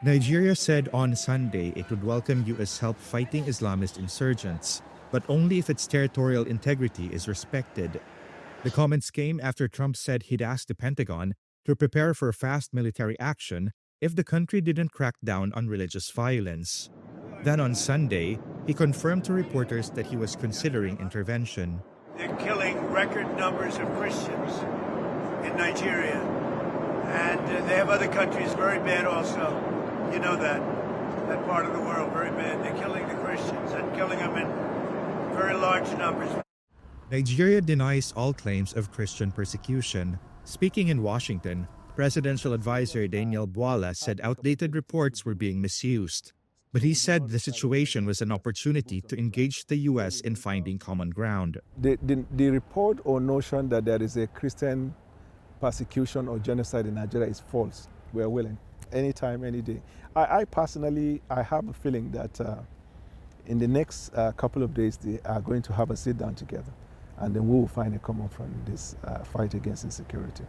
Nigeria said on Sunday it would welcome U.S. help fighting Islamist insurgents, but only if its territorial integrity is respected. The comments came after Trump said he'd asked the Pentagon to prepare for fast military action if the country didn't crack down on religious violence. Then on Sunday, he confirmed to reporters that he was considering intervention. They're killing record numbers of Christians in Nigeria. And they have other countries very bad also. You know that part of the world, very bad. They're killing the Christians and killing them in very large numbers. Nigeria denies all claims of Christian persecution. Speaking in Washington, presidential advisor Daniel Bwala said outdated reports were being misused. But he said the situation was an opportunity to engage the U.S. in finding common ground. The report or notion that there is a Christian persecution or genocide in Nigeria is false. We're willing, anytime, any day. I personally have a feeling that in the next couple of days, they are going to have a sit-down together, and then we will find a common front in this fight against insecurity.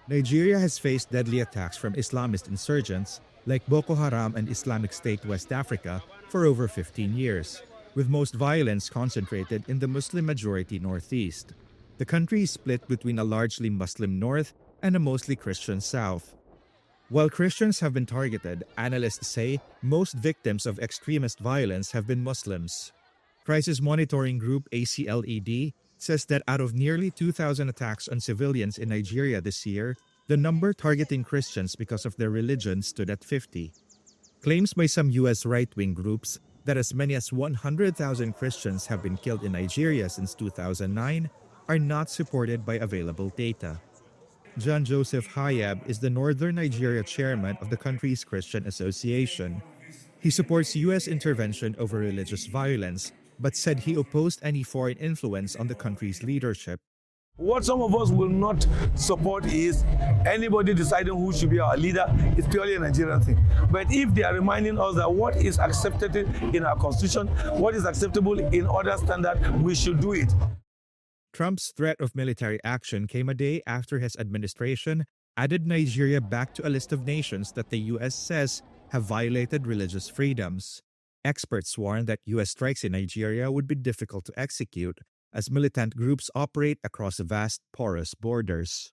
Nigeria has faced deadly attacks from Islamist insurgents like Boko Haram and Islamic State West Africa for over 15 years, with most violence concentrated in the Muslim-majority Northeast. The country is split between a largely Muslim North and a mostly Christian South. While Christians have been targeted, analysts say most victims of extremist violence have been Muslims. Crisis monitoring group ACLED says that out of nearly 2,000 attacks on civilians in Nigeria this year, the number targeting Christians because of their religion stood at 50. Claims by some U.S. right-wing groups that as many as 100,000 Christians have been killed in Nigeria since 2009 are not supported by available data. John Joseph Hayab is the Northern Nigeria chairman of the country's Christian Association. He supports U.S. intervention over religious violence, but said he opposed any foreign influence on the country's leadership. What some of us will not support is anybody deciding who should be our leader. It's purely a Nigerian thing. But if they are reminding us that what is accepted in our constitution, what is acceptable in other standards, we should do it. Trump's threat of military action came a day after his administration added Nigeria back to a list of nations that the U.S. says have violated religious freedoms. Experts warn that U.S. strikes in Nigeria would be difficult to execute, as militant groups operate across vast, porous borders.